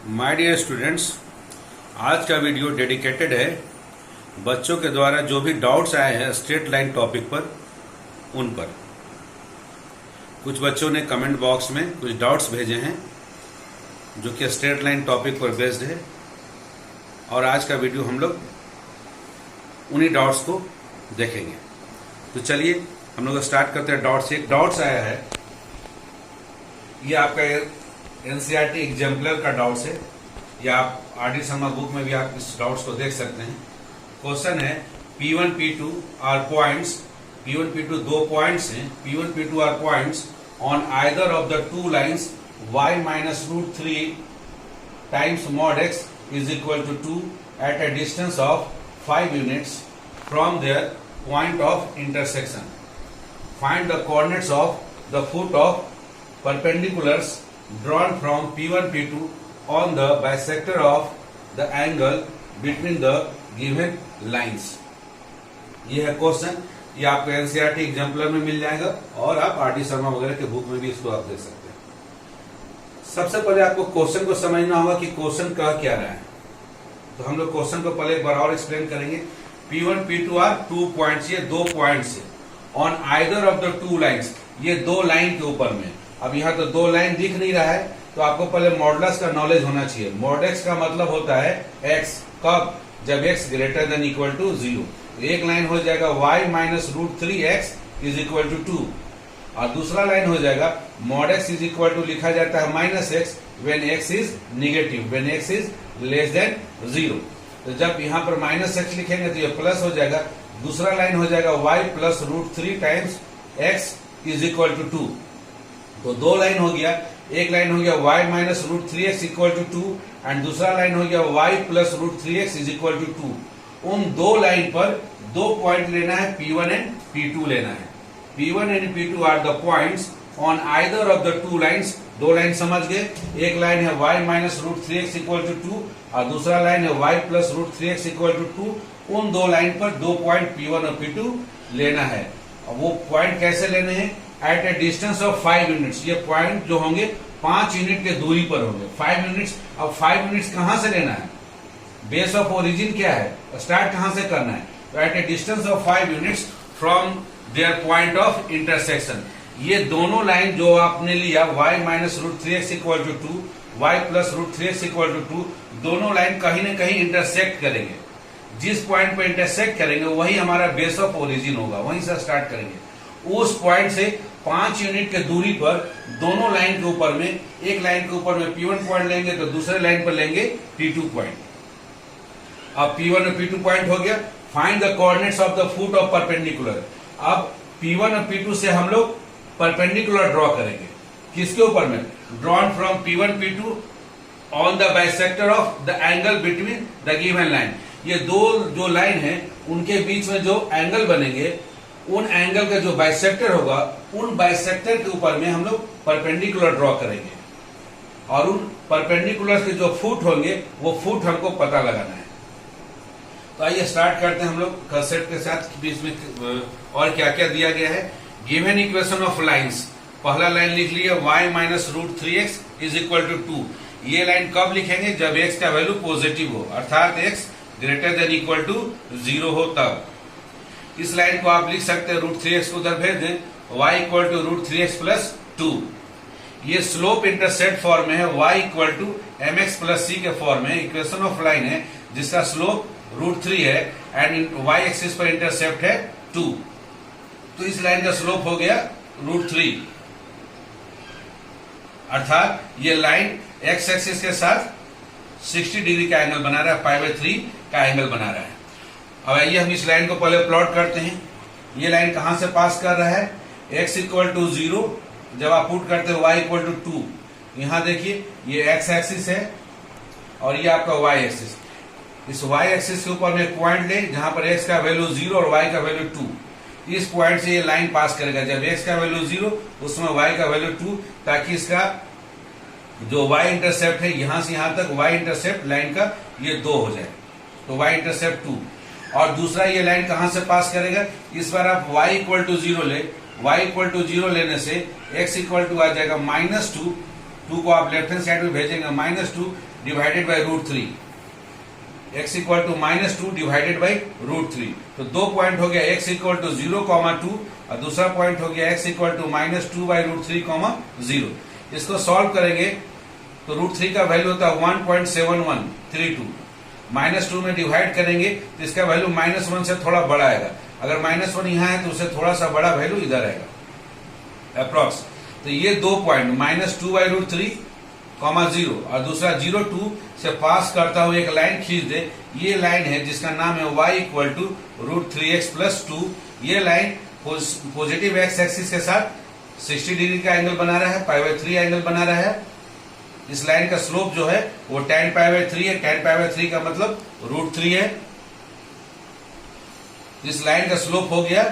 My dear students, आज का video dedicated है बच्चों के द्वारा जो भी डाउट्स आए हैं स्ट्रेट लाइन टॉपिक पर, उन पर। कुछ बच्चों ने कमेंट बॉक्स में कुछ डाउट्स भेजे हैं जो कि स्ट्रेट लाइन टॉपिक पर बेस्ड है, और आज का वीडियो हम लोग उन्हीं डाउट्स को देखेंगे। तो चलिए हम लोग स्टार्ट करते हैं डाउट्स। एक डाउट्स आया है, ये आपका एनसीईआरटी एग्जाम्पलर का डाउट्स है, या आप आर डी शर्मा बुक में भी आप इस डाउट्स को देख सकते हैं। क्वेश्चन है P1 P2 are points, P1 P2 दो पॉइंट्स हैं, P1 P2 are points on either of the two lines y minus root 3 times mod x is equal to 2 at a distance of 5 units from their point of intersection. Find the coordinates of the foot of perpendiculars drawn from P1 P2 on the bisector of the angle between the given lines। ये है question, ये आपको NCERT exemplar में मिल जाएगा और आप R D Sharma वगैरह के बुक में भी इसको आप देख सकते हैं। सबसे पहले आपको क्वेश्चन को समझना होगा कि क्वेश्चन कह क्या रहा है। तो हम लोग क्वेश्चन को पहले एक बार और एक्सप्लेन करेंगे। P1 P2 आर 2 पॉइंट्स, ये दो पॉइंट्स है, on either of the two lines, ये दो लाइन के ऊपर में। अब यहाँ तो दो लाइन दिख नहीं रहा है, तो आपको पहले मॉडुलस का नॉलेज होना चाहिए। मॉड एक्स का मतलब होता है एक्स, कब? जब x greater than equal to 0। एक लाइन हो जाएगा y minus root 3x is equal to 2, और दूसरा लाइन हो जाएगा mod x is equal to, लिखा जाता है minus x when x is negative, when x is less than 0। तो जब यहाँ पर माइनस एक्स लिखेंगे तो ये प्लस हो जाएगा। दूसरा लाइन हो जाएगा y plus root 3 times x is equal to 2। तो दो लाइन हो गया, एक लाइन हो गया y minus root 3x equal to 2, and दूसरा लाइन हो गया y plus root 3x is equal to 2। उन दो लाइन पर दो पॉइंट लेना है, P1 एंड P2 लेना है। P1 and P2 are the points on either of the two lines. दो लाइन समझ गए, एक लाइन है y minus root 3x equal to 2 और दूसरा लाइन है y plus root 3x equal to 2। उन दो लाइन पर दो पॉइंट P1 और P2 लेना है। और वो पॉइंट कैसे लेने हैं? At a distance of 5 units. ये पॉइंट जो होंगे 5 यूनिट के दूरी पर होंगे, 5 यूनिट्स। अब 5 यूनिट्स कहां से लेना है? बेस ऑफ ओरिजिन क्या है, स्टार्ट कहां से करना है? तो at a distance of 5 units from their point of intersection. ये दोनों लाइन जो आपने लिया y minus root 3x equal to 2, y plus root 3x equal to 2, दोनों लाइन कहीं ना कहीं इंटरसेक्ट करेंगे। जिस पॉइंट पर इंटरसेक्ट करेंगे वही हमारा बेस ऑफ ओरिजिन होगा, वहीं से स्टार्ट करेंगे। उस पॉइंट से 5 यूनिट के दूरी पर दोनों लाइन के ऊपर में, एक लाइन के ऊपर में P1 पॉइंट लेंगे तो दूसरे लाइन पर लेंगे P2 पॉइंट। अब P1 और P2 पॉइंट हो गया। Find the coordinates of the foot of perpendicular. अब P1 और P2 से हम लोग परपेंडिकुलर ड्रॉ करेंगे। किसके ऊपर में? Drawn from P1 P2 on the bisector of the angle between the given line. ये दो जो लाइन है उनके बीच में जो एंगल बनेंगे, उन एंगल का जो बाइसेक्टर होगा, उन बाइसेक्टर के ऊपर में हम लोग परपेंडिकुलर ड्रॉ करेंगे, और उन परपेंडिकुलर के जो फुट होंगे वो फुट हमको पता लगाना है। तो आइए स्टार्ट करते हैं हम लोग कंसेप्ट के साथ। बीच में और क्या क्या दिया गया है। गिवन इक्वेशन ऑफ लाइन्स, पहला लाइन लिख लिया y minus root 3x is equal to 2। ये लाइन कब लिखेंगे? जब x का वैल्यू पॉजिटिव हो, अर्थात x greater than equal to 0 हो तब। इस लाइन को आप लिख सकते हैं रूट 3x को उधर भेज दें, y equal to root 3x plus 2। ये स्लोप इंटरसेप्ट फॉर्म में है, y equal to mx plus c के फॉर्म में। इक्वेशन ऑफ लाइन है जिसका स्लोप रूट 3 है एंड y एक्सिस पर इंटरसेप्ट है 2। तो इस लाइन का स्लोप हो गया रूट 3, अर्थात ये लाइन x एक्सिस के साथ 60 डिग्री का एंगल बना रहा है, π/3 का एंगल बना रहा है। अब आइए हम इस लाइन को पहले प्लॉट करते हैं। ये लाइन कहां से पास कर रहा है? x इक्वल टू 0, जब आप पुट करते हैं y इक्वल टू 2। यहां देखिए ये x एक्सिस है और ये आपका y एक्सिस। इस y एक्सिस के ऊपर में एक पॉइंट ले जहां पर x का वैल्यू 0 और y का वैल्यू 2। इस पॉइंट से ये लाइन पास करेगा, जब x का वैल्यू 0 उसमें y का वैल्यू 2, ताकि इसका जो y इंटरसेप्ट है यहां से यहां तक y इंटरसेप्ट लाइन का ये 2 हो जाए, तो y इंटरसेप्ट 2। और दूसरा ये लाइन कहां से पास करेगा? इस बार आप y इक्वल टू 0 ले, y इक्वल टू 0 लेने से x इक्वल टू आ जाएगा -2 2 को आप लेफ्ट हैंड साइड में भेजेंगे, -2 divided by √3, x equal to -2 divided by √3। तो 2 पॉइंट हो गया x इक्वल टू 0,2 और दूसरा पॉइंट हो गया x इक्वल टू -2 बाई √3, 0। इसको सॉल्व करेंगे तो √3 का वैल्यू होता है 1.7132, -2 में डिवाइड करेंगे तो इसका वैल्यू -1 से थोड़ा बड़ा आएगा। अगर -1 यहाँ है तो उससे थोड़ा सा बड़ा वैल्यू इधर आएगा अप्रॉक्स। तो ये 2 पॉइंट -2 बाई √3, 0 और दूसरा 0,2 से पास करता हुआ एक लाइन खींच दे। ये लाइन है जिसका नाम है y इक्वल टू √3x + 2। ये लाइन पॉजिटिव x एक्सिस के साथ 60 डिग्री का एंगल बना रहा है, π/3 एंगल बना रहा है। इस लाइन का स्लोप जो है वो tan π/3 है, tan π/3 का मतलब √3 है। इस लाइन का स्लोप हो गया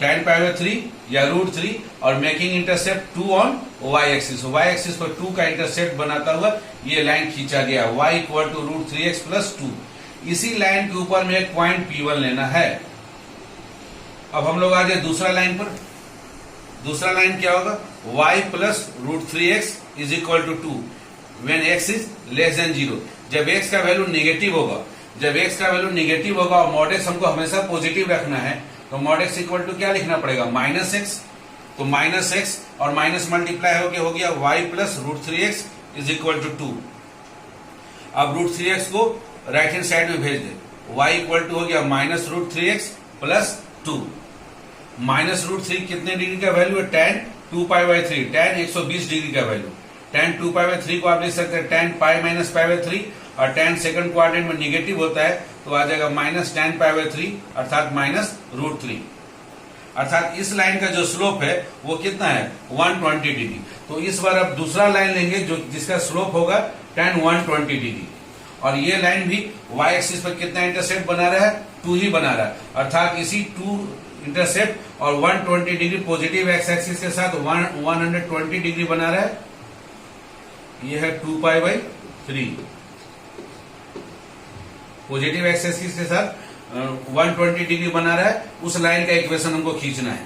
tan π/3 या √3 और making intercept 2 on y axis. y axis पर 2 का इंटरसेप्ट बनाता हुआ ये लाइन खींचा गया, y इक्वल टू √3x + 2। इसी लाइन के ऊपर में एक पॉइंट P1 लेना है। अब हम लोग आ गए दूसरा लाइन पर। दूसरा लाइन क्या होगा, y + √3x = 2 when x is less than 0। जब x का वैल्यू नेगेटिव होगा, जब x का वैल्यू नेगेटिव होगा और मॉड x हमको हमेशा पॉजिटिव रखना है, तो मॉड x इक्वल टू क्या लिखना पड़ेगा, -x। तो -x और माइनस मल्टीप्लाई होके हो गया y + √3x = 2। अब √3x को राइट हैंड साइड में भेज दे, y इक्वल टू हो गया -√3x + 2। -√3 कितने डिग्री का वैल्यू है, tan 2π/3, tan 120 डिग्री का वैल्यू। tan 2π/3 को आप लिख सकते हैं tan π - π/3 और tan सेकंड क्वाड्रेंट में निगेटिव होता है तो आ जाएगा -tan π/3 अर्थात -√3। अर्थात इस लाइन का जो स्लोप है वो कितना है, 120 डिग्री। तो इस बार अब दूसरा लाइन लेंगे जो जिसका स्लोप होगा tan 120 डिग्री। और ये लाइन भी y एक्सिस पर कितना इंटरसेप्ट बना रहा है, 2 ही बना रहा है। अर्थात इसी 2 इंटरसेप्ट और 120 डिग्री पॉजिटिव x एक्सिस के साथ 120 डिग्री बना रहा है। ये है 2π/3 पॉजिटिव x एक्सिस के साथ 120 डिग्री बना रहा है। उस लाइन का इक्वेशन हमको खींचना है।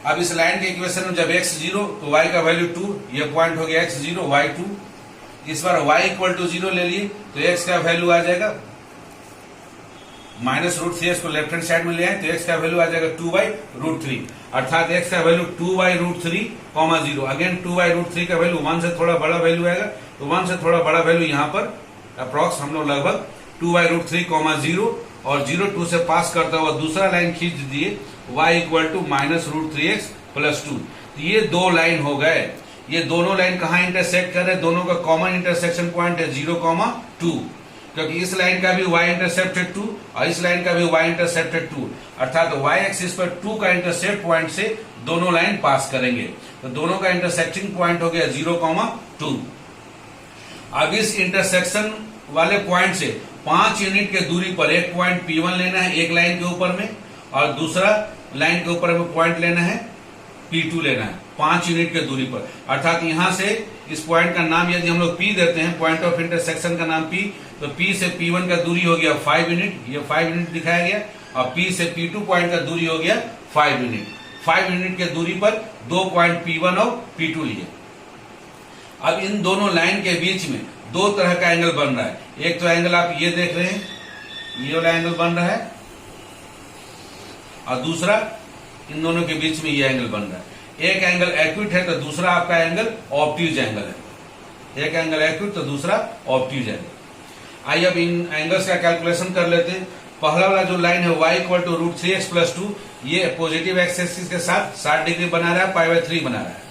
अब इस लाइन के इक्वेशन में जब x 0 तो y का वैल्यू 2, ये पॉइंट हो गया x 0 y 2। इस बार y इक्वल टू 0 ले लिए तो x का वैल्यू आ जाएगा -√3x को लेफ्ट हैंड साइड में ले आए तो x का वैल्यू आ जाएगा 2/√3। अर्थात x का वैल्यू 2/√3, 0। अगेन 2/√3 का वैल्यू 1 से थोड़ा बड़ा वैल्यू आएगा, तो 1 से थोड़ा बड़ा वैल्यू यहाँ पर अप्रॉक्स हम लोग लगभग 2/√3, 0 और 0,2 से पास करता हुआ दूसरा लाइन खींच दिए, y इक्वल टू -√3x + 2। ये 2 लाइन हो गए। ये दोनों लाइन कहाँ इंटरसेक्ट कर रहे हैं, दोनों का कॉमन इंटरसेक्शन पॉइंट है 0,2, क्योंकि इस लाइन का भी y इंटरसेप्ट है 2 और इस लाइन का भी y इंटरसेप्ट है 2। अर्थात y एक्सिस पर 2 का इंटरसेप्ट पॉइंट से दोनों लाइन पास करेंगे, तो दोनों का इंटरसेक्टिंग पॉइंट हो गया 0,2। अब इस इंटरसेक्शन वाले पॉइंट से 5 यूनिट के दूरी पर एक पॉइंट P1 लेना है एक लाइन के ऊपर में, और दूसरा लाइन के ऊपर में पॉइंट लेना है P2 लेना है 5 यूनिट के दूरी पर। अर्थात यहां से इस पॉइंट का नाम यदि हम लोग P देते हैं, पॉइंट ऑफ इंटरसेक्शन का नाम P, तो P से P1 का दूरी हो गया 5 यूनिट, ये 5 यूनिट दिखाया गया, और P से P2 पॉइंट का दूरी हो गया 5 यूनिट। 5 यूनिट के दूरी पर 2 पॉइंट P1 और P2 लिए। अब इन दोनों लाइन के बीच में 2 तरह का एंगल बन रहा है। एक तो एंगल आप ये देख रहे हैं, ये वाला एंगल बन रहा है, और दूसरा इन दोनों के बीच में ये एंगल बन रहा है। एक एंगल एक्यूट है तो दूसरा आपका एंगल ऑब्ट्यूज एंगल है। एक एंगल एक्यूट तो दूसरा ऑब्ट्यूज एंगल। आइए अब इन एंगल्स का कैलकुलेशन कर लेते हैं। पहला वाला जो लाइन है y इक्वल टू √3x + 2, ये पॉजिटिव x एक्सिस के साथ 60 डिग्री बना रहा है, π/3 बना रहा है।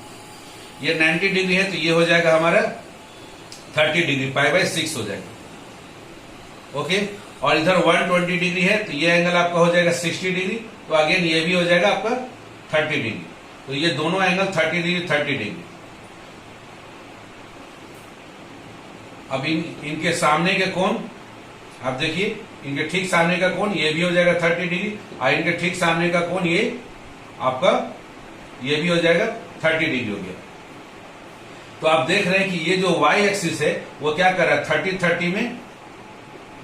ये 90 डिग्री है तो ये हो जाएगा हमारा 30 डिग्री, π/6 हो जाएगा। ओके, और इधर 120 डिग्री है तो ये एंगल आपका हो जाएगा 60 डिग्री, तो अगेन ये भी हो जाएगा आपका 30 डिग्री। तो ये दोनों एंगल 30 डिग्री 30 डिग्री। अब इनके सामने के कोण आप देखिए, इनके ठीक सामने का कोण ये भी हो जाएगा 30 डिग्री, और इनके ठीक सामने का कोण ये आपका ये भी हो जाएगा 30 डिग्री हो गया। तो आप देख रहे हैं कि ये जो y एक्सिस है वो क्या कर रहा है, 30-30 में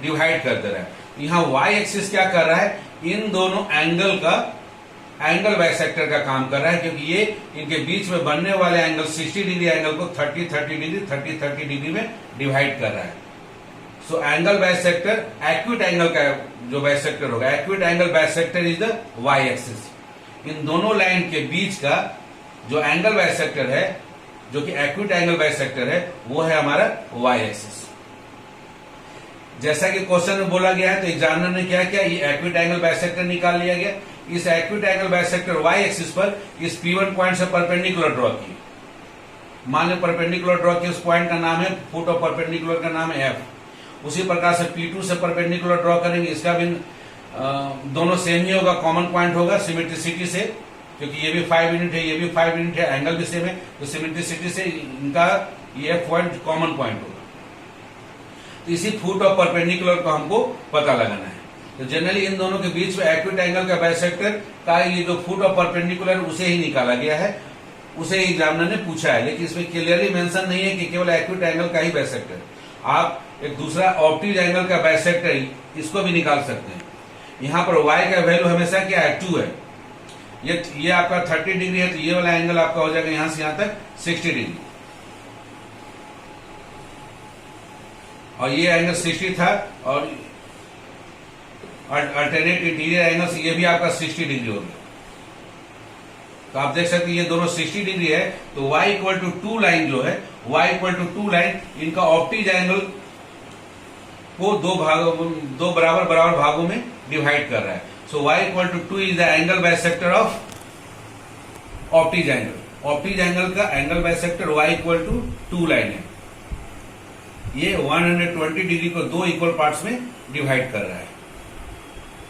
डिवाइड कर दे रहा है। यहाँ y एक्सिस क्या कर रहा है, इन दोनों एंगल का एंगल बाइसेक्टर का काम कर रहा है, क्योंकि ये इनके बीच में बनने वाले एंगल 60 डिग्री एंगल को 30-30 डिग्री 30-30 डिग्री में डिवाइड कर रहा है। So angle bisector acute angle का जो बाइसेक्टर होगा, acute angle bisector is the y axis. इन दोनों लाइन के बीच का जो एंगल बाइसेक्टर है, जो कि एक्यूट एंगल बाइसेक्टर है, वो है हमारा वाई एक्सिस। जैसा कि क्वेश्चन में बोला गया है, तो एग्जामिनर ने क्या किया, ये एक्यूट एंगल बाइसेक्टर निकाल लिया गया। इस acute angle bisector y axis पर इस P1 पॉइंट से परपेंडिकुलर ड्रॉ की। मान लो परपेंडिकुलर ड्रॉ किया, उस पॉइंट का नाम है, फुट ऑफ परपेंडिकुलर का नाम है F। उसी प्रकार से P2 से परपेंडिकुलर ड्रॉ करेंगे, इसका भी दोनों सेम ही होगा, कॉमन पॉइंट होगा सिमेट्रिसिटी से, क्योंकि ये भी 5 यूनिट है, ये भी 5 यूनिट है, एंगल भी सेम है, तो सिमेट्रिसिटी से इनका ये पॉइंट कॉमन पॉइंट होगा। तो इसी फुट ऑफ परपेंडिकुलर को हमको पता लगाना है। तो जनरली इन दोनों के बीच में एक्यूट एंगल का बाइसेक्टर का ये जो फुट ऑफ परपेंडिकुलर उसे ही निकाला गया है, उसे ही एग्जामिनर ने पूछा है, लेकिन इसमें क्लियरली मेंशन नहीं है कि केवल एक्यूट एंगल का ही बाइसेक्टर। आप एक दूसरा ऑप्टिज एंगल का बाइसेक्टर इसको भी निकाल सकते हैं। यहां पर y का वैल्यू हमेशा क्या है, 2 है। ये आपका 30 डिग्री है, तो ये वाला एंगल आपका हो जाएगा यहां से यहां तक 60 डिग्री, और ये एंगल 60 था, और अल्टरनेट इंटीरियर एंगल से ये भी आपका 60 डिग्री हो गया। तो आप देख सकते हैं ये दोनों 60 डिग्री है, तो y इक्वल टू 2 लाइन जो है, y इक्वल टू 2 लाइन, इनका ऑप्टिज एंगल को दो बराबर भागों में डिवाइड कर रहा है। So y equal to 2 is the angle bisector of obtuse angle. Obtuse angle का angle bisector y equal to 2 line है। ये 120 डिग्री को 2 इक्वल पार्ट्स में डिवाइड कर रहा है।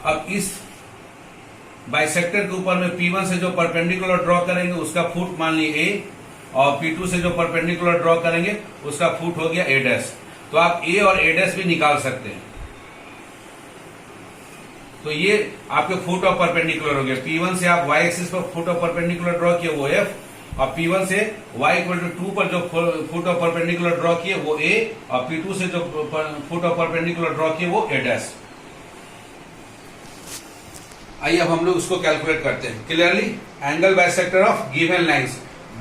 अब इस बाइसेक्टर के ऊपर में P1 से जो परपेंडिकुलर ड्रॉ करेंगे उसका फुट मान लीजिए A, और P2 से जो परपेंडिकुलर ड्रॉ करेंगे उसका फुट हो गया A'। तो आप A और A' भी निकाल सकते हैं। तो ये आपके फुट ऑफ परपेंडिकुलर हो गया। P1 से आप y एक्सिस पर फुट ऑफ परपेंडिकुलर ड्रॉ किए वो F, और P1 से y इक्वल टू 2 पर जो फुट ऑफ परपेंडिकुलर ड्रॉ किए वो A, और P2 से जो फुट ऑफ परपेंडिकुलर ड्रॉ किए वो A'। आइए अब हम लोग उसको कैलकुलेट करते हैं। Clearly angle bisector of given lines,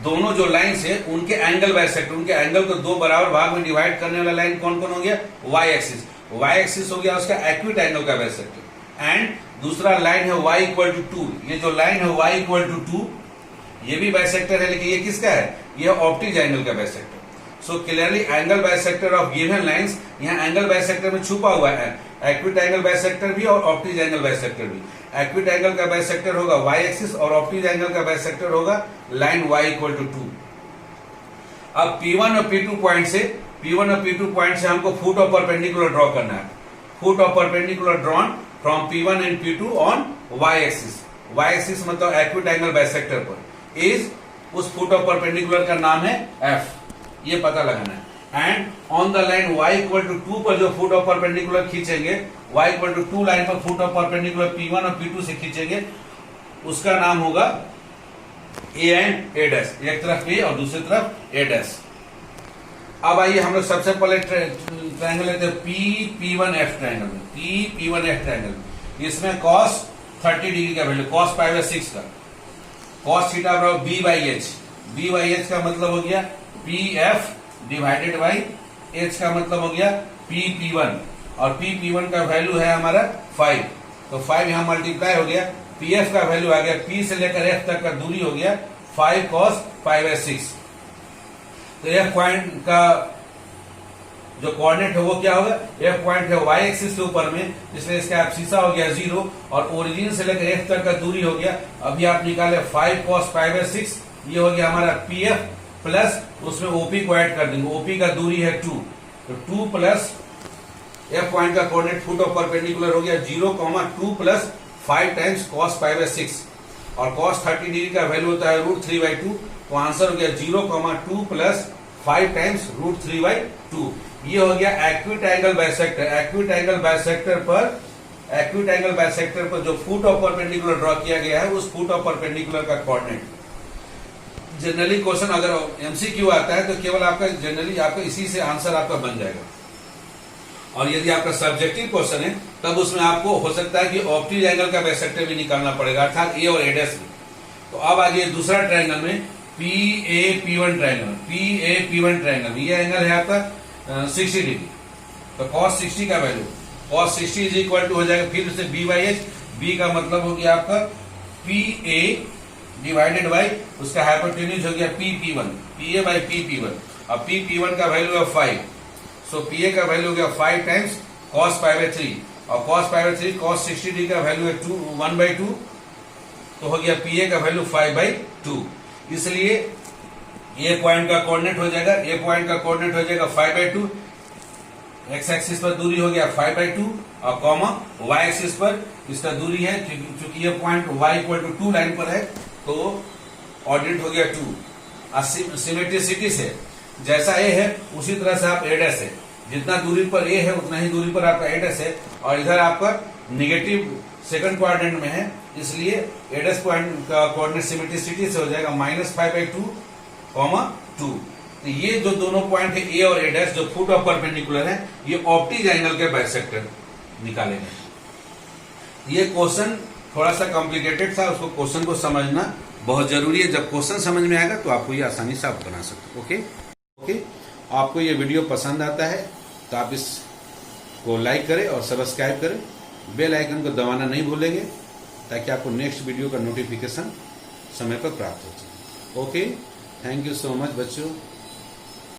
दोनों जो लाइंस है उनके एंगल बाइसेक्टर, उनके एंगल को 2 बराबर भाग में डिवाइड करने वाला लाइन कौन कौन हो गया, y एक्सिस। y एक्सिस हो गया उसका एक्यूट एंगल का बाइसेक्टर, एंड दूसरा लाइन है y इक्वल टू 2। ये जो लाइन है y इक्वल टू 2, ये भी बाइसेक्टर है, लेकिन ये किसका है, ये ऑप्टिज एंगल का bisector. So clearly angle bisector of given lines, यहाँ एंगल बाइसेक्टर में छुपा हुआ है, एक्यूट एंगल बाइसेक्टर भी और ऑप्टिज एंगल बाइसेक्टर भी। एक्यूट एंगल का बाइसेक्टर होगा y एक्सिस, और ऑप्टिज एंगल का बाइसेक्टर होगा लाइन y इक्वल टू 2। अब P1 और P2 पॉइंट से हमको फुट ऑफ परपेंडिकुलर ड्रॉ करना है। Foot of perpendicular drawn from P1 and P2 on y axis. y axis मतलब एक्यूट एंगल बाइसेक्टर पर इज, उस फुट ऑफ परपेंडिकुलर का नाम है F, ये पता लगाना है। And on the line y equal to 2 पर जो फुट ऑफ परपेंडिकुलर खींचेंगे, y इक्वल टू 2 लाइन पर फुट ऑफ परपेंडिकुलर P1 और P2 से खींचेंगे, उसका नाम होगा A एंड A', एक तरफ A और दूसरी तरफ A'। अब आइए हम लोग सबसे पहले ट्रायंगल लेते हैं P1F ट्रायंगल। P1F ट्रायंगल, इसमें cos 30 डिग्री का वैल्यू, cos π/6 का cos थीटा बराबर B/H। B/H का मतलब हो गया PF डिवाइडेड बाई H का मतलब हो गया P1, और P1 का वैल्यू है हमारा 5, तो 5 यहां मल्टीप्लाई हो गया। PF का वैल्यू आ गया, P से लेकर F तक का दूरी हो गया 5 cos π/6। तो F पॉइंट का जो कोऑर्डिनेट है वो क्या होगा, F पॉइंट है y एक्सिस के ऊपर में, इसलिए इसका एब्सिसा हो गया 0, और ओरिजिन से लेकर F तक का दूरी हो गया, अभी आप निकाले 5 cos π/6, ये हो गया हमारा PF, प्लस उसमें OP को ऐड कर देंगे, OP का दूरी है 2, तो 2 प्लस F पॉइंट का कोऑर्डिनेट फुट ऑफ परपेंडिकुलर हो गया 0,2 प्लस 5 टाइम्स cos π/6, और cos 30 डिग्री का वैल्यू होता है √3/2, तो आंसर हो गया 0,2 प्लस 5 टाइम्स √3/2। ये हो गया acute angle bisector. Acute angle bisector पर जो फुट ऑफ परपेंडिकुलर ड्रॉ किया गया है, उस फुट ऑफ परपेंडिकुलर का कोऑर्डिनेट। जनरली क्वेश्चन अगर MCQ आता है तो केवल आपका जनरली आपका इसी से आंसर आपका बन जाएगा। और यदि आपका सब्जेक्टिव क्वेश्चन है तब उसमें आपको हो सकता है कि ऑप्टिक एंगल का बाइसेक्टर भी निकालना पड़ेगा, अर्थात ए और ए डैश भी। तो अब आगे दूसरा ट्रायंगल में PAP1 ट्रायंगल, PAP1 ट्रायंगल, ये एंगल है आपका 60 डिग्री। तो cos 60 का value, cos 60 is equal to हो जाएगा फिर से B/H, B का मतलब हो गया आपका PA डिवाइडेड बाई उसका हाइपोटेन्यूज हो गया PP1, PA बाई PP1। अब PP1 का वैल्यू है 5, सो PA का वैल्यू हो गया 5 टाइम्स cos π/3, और cos π/3 cos 60 डिग्री का वैल्यू है 1/2, तो हो गया PA का वैल्यू 5/2। इसलिए ए पॉइंट का कोऑर्डिनेट हो जाएगा, ए पॉइंट का कोऑर्डिनेट हो जाएगा 5/2, एक्स एक्सिस पर दूरी हो गया 5/2 और कॉमा वाई एक्सिस पर इसका दूरी है, क्योंकि ये point y equal to 2 line पर है तो ऑर्डिनेट हो गया 2। सिमेट्रिसिटी से जैसा ए है उसी तरह से आप ए डैश है, जितना दूरी पर ए है उतना ही दूरी पर आपका ए डैश है, और इधर आपका नेगेटिव सेकंड क्वाड्रेंट में है, इसलिए ए डैश पॉइंट का कोऑर्डिनेट सिमेट्रिसिटी से हो जाएगा -5/2, 2। तो ये जो दोनों पॉइंट है ए और ए डैश जो फुट ऑफ परपेंडिकुलर है, ये ऑप्टिक एंगल के बाइसेक्टर निकालेंगे। ये क्वेश्चन थोड़ा सा कॉम्प्लिकेटेड था, उसको क्वेश्चन को समझना बहुत जरूरी है। जब क्वेश्चन समझ में आएगा तो आपको ये आसानी से आप बना सकते हो। ओके, आपको ये वीडियो पसंद आता है तो आप इसको लाइक करें और सब्सक्राइब करें, बेल आइकन को दबाना नहीं भूलेंगे ताकि आपको नेक्स्ट वीडियो का नोटिफिकेशन समय पर प्राप्त हो जाए। Okay, thank you so much बच्चों।